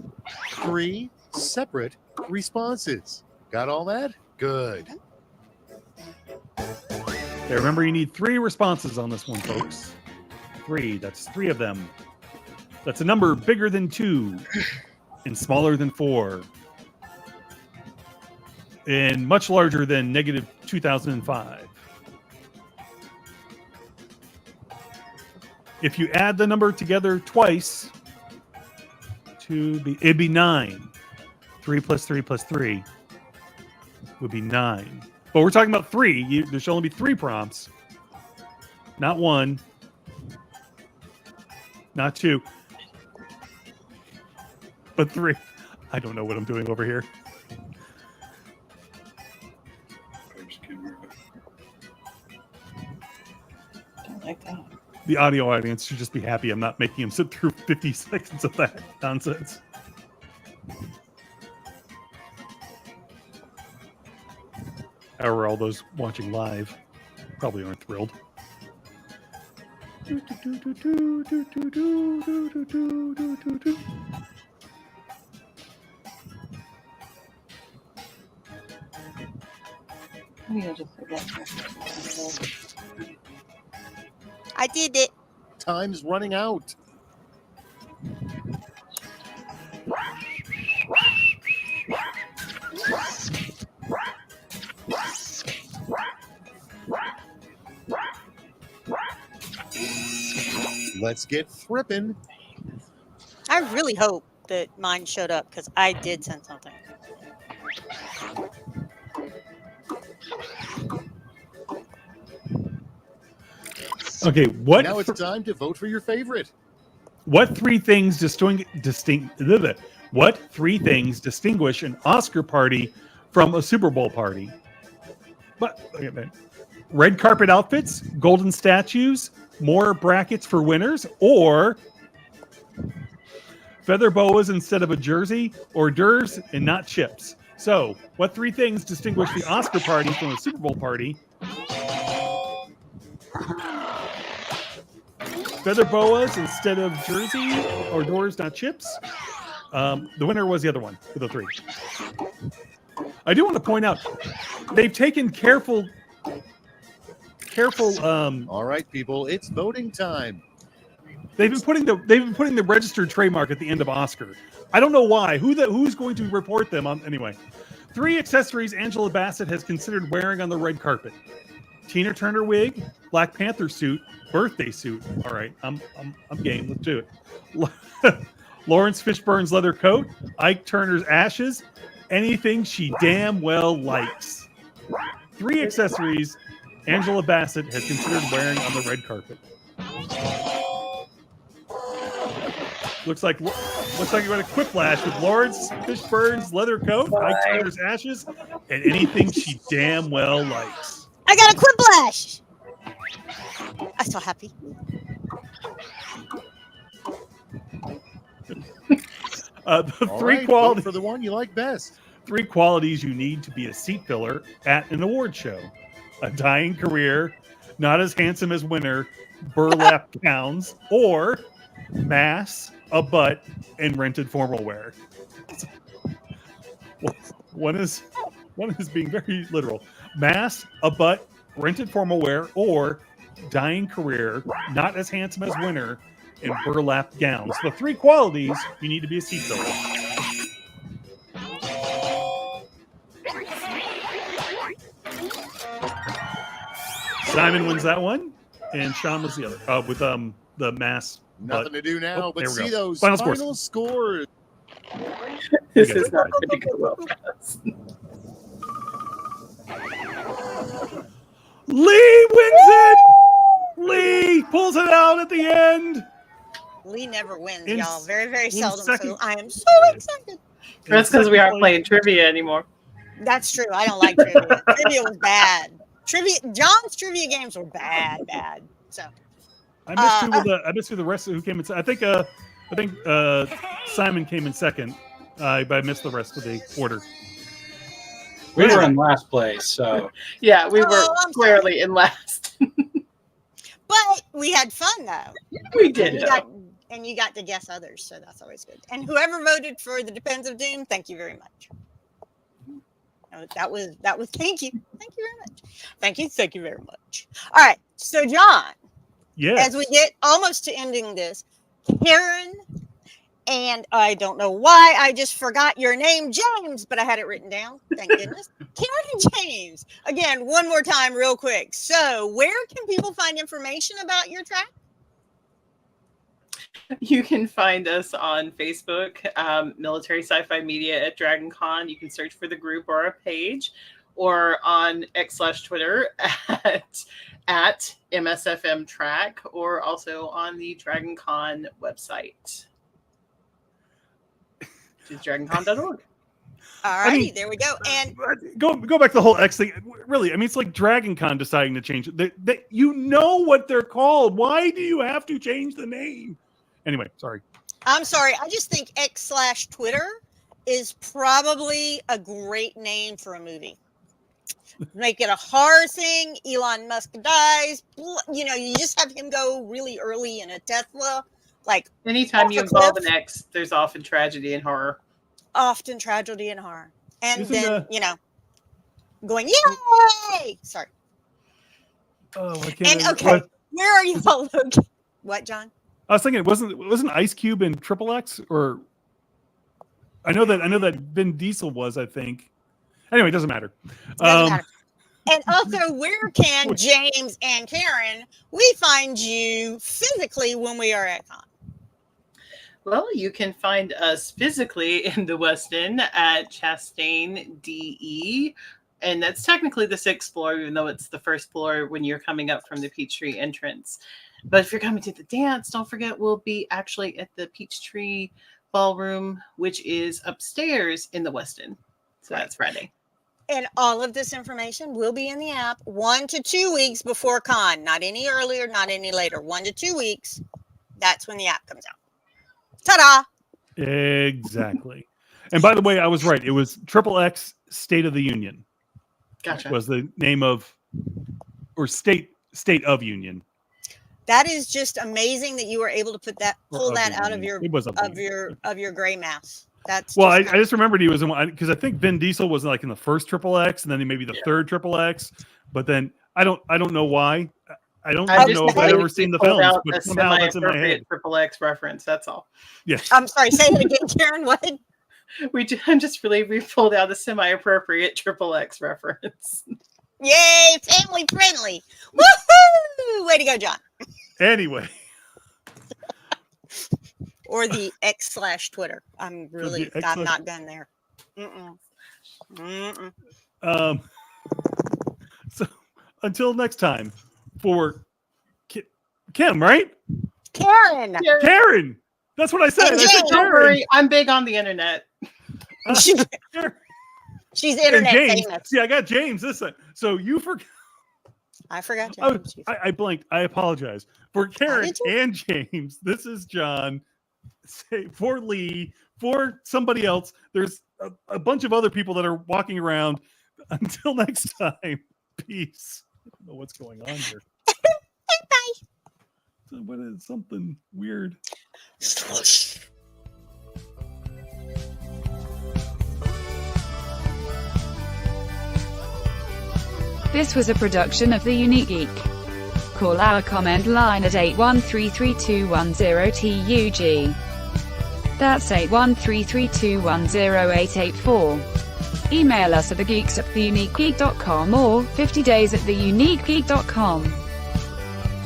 3 separate responses. Got all that? Good. Okay, remember, you need 3 responses on this one, folks. 3. That's 3 of them. That's a number bigger than 2 and smaller than 4 and much larger than negative 2005. If you add the number together twice, it'd be 9. 3 plus 3 plus 3 would be 9. But we're talking about 3. There should only be 3 prompts, not 1, not 2, but 3. I don't know what I'm doing over here. Don't like that. The audio audience should just be happy I'm not making him sit through 50 seconds of that nonsense. However, all those watching live probably aren't thrilled. I did it. Time's running out. Let's get thripping. I really hope that mine showed up because I did send something. Okay, Now it's time to vote for your favorite. What 3 things What 3 things distinguish an Oscar party from a Super Bowl party? Red carpet outfits, golden statues, more brackets for winners, or feather boas instead of a jersey, hors d'oeuvres and not chips. So, what 3 things distinguish the Oscar party from a Super Bowl party? Feather boas instead of jersey, hors d'oeuvres, not chips. The winner was the other one for the 3. I do want to point out they've taken careful. All right, people, it's voting time. They've been putting the registered trademark at the end of Oscar. I don't know why. Who's going to report them on anyway? 3 accessories Angela Bassett has considered wearing on the red carpet: Tina Turner wig, Black Panther suit, birthday suit. All right, I'm game. Let's do it. Lawrence Fishburne's leather coat, Ike Turner's ashes, anything she damn well likes. 3 accessories Angela Bassett has considered wearing on the red carpet. Looks like you got a quiplash with Lawrence Fishburne's leather coat, Ike Turner's ashes, and anything she damn well likes. I got a quiplash. I'm so happy. The All 3 right, qualities vote for the one you like best. 3 qualities you need to be a seat filler at an award show: a dying career, not as handsome as winner, burlap gowns, or mass, a butt, and rented formal wear. One is being very literal. Mass, a butt, rented formal wear, or dying career, not as handsome as winner, and burlap gowns. The 3 qualities you need to be a seat filler. Simon wins that one, and Sean was the other. With the mass. Nothing to do now, but there we see go. those Final final scores. scores. This is not going to go well for us. Lee wins it. Lee pulls it out at the end. Lee never wins, In- y'all. Very, very in seldom. second- So I am so excited. That's because we aren't playing trivia anymore. That's true. I don't like trivia. Trivia was bad. John's trivia games were bad. So I missed who the rest of who came in. I think Simon came in second, but I missed the rest of the order. We were in last place, so Yeah, we were I'm squarely in last. but we had fun though. We did. You got to guess others, so that's always good. And whoever voted for the Depends of Doom, thank you very much. That was thank you very much. Thank you very much. All right, so John, Yes. as we get almost to ending this, Karen, and I don't know why I just forgot your name, James, but I had it written down. Thank goodness. Karen and James. Again, one more time, real quick. So, where can people find information about your track? You can find us on Facebook, Military Sci-Fi Media at DragonCon. You can search for the group or our page, or on X/Twitter at MSFM Track, or also on the DragonCon website, which is dragoncon.org. All righty, there we go. And go back to the whole X thing. Really, I mean, it's like DragonCon deciding to change it. You know what they're called. Why do you have to change the name? Anyway, sorry. I'm sorry. I just think X/Twitter is probably a great name for a movie. Make it a horror thing. Elon Musk dies. You just have him go really early in a Tesla. Like Anytime off you a involve cliff. an X, there's often tragedy and horror. Often tragedy and horror. And Isn't then, going, yay! Sorry. Oh, I And can't. okay, where are you all located? What, John? I was thinking, wasn't Ice Cube in Triple X, or I know that Vin Diesel was. I think. Anyway, it doesn't matter. Doesn't matter. And also, where can James and Karen we find you physically when we are at con? Well, you can find us physically in the West End at Chastain DE. And that's technically the 6th floor, even though it's the 1st floor when you're coming up from the Peachtree entrance. But if you're coming to the dance, don't forget we'll be actually at the Peachtree Ballroom, which is upstairs in the West End. So that's Friday. And all of this information will be in the app 1 to 2 weeks before con. Not any earlier, not any later. 1 to 2 weeks. That's when the app comes out. Ta-da! Exactly. And by the way, I was right. It was Triple X State of the Union. Gotcha. Was the name of, or State of Union. That is just amazing that you were able to pull that out of your It was gray mouse. That's well, I just remembered he was in one, because I think Vin Diesel was like in the first Triple X, and then maybe the third Triple X. But then I don't know why. I don't know if I've ever seen the films, but somehow that's in my head. Triple X reference. That's all. Yes. I'm sorry. Say it again, Karen. What? I'm just relieved we pulled out a semi-appropriate XXX reference. Yay, family friendly. Woohoo! Way to go, John. Anyway, Or the X/Twitter. I'm not done there. So until next time, for Kim, right? Karen. Karen. That's what I said. And I said James. Don't Karen. worry, I'm big on the internet. Karen. She's And internet James. famous. See, I got James this time. So you forgot. I forgot Oh, James. I blanked. I apologize. For Karen did you? and James, this is John. For Lee, for somebody else, there's a bunch of other people that are walking around. Until next time, peace. I don't know what's going on here. Bye. What is something weird? This was a production of The Unique Geek. Call our comment line at 8133210TUG. That's 81332108884. Email us at thegeeks@theuniquegeek.com or 50days@theuniquegeek.com.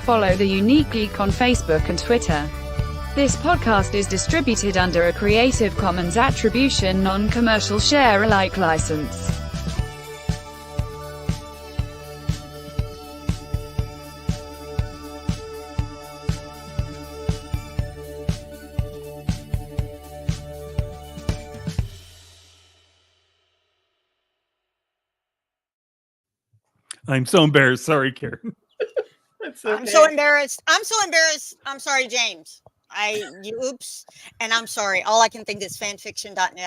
Follow The Unique Geek on Facebook and Twitter. This podcast is distributed under a Creative Commons Attribution Non-Commercial Share-alike license. I'm so embarrassed. Sorry, Karen. That's I'm okay. so embarrassed. I'm sorry, James. Oops. And I'm sorry. All I can think is fanfiction.net.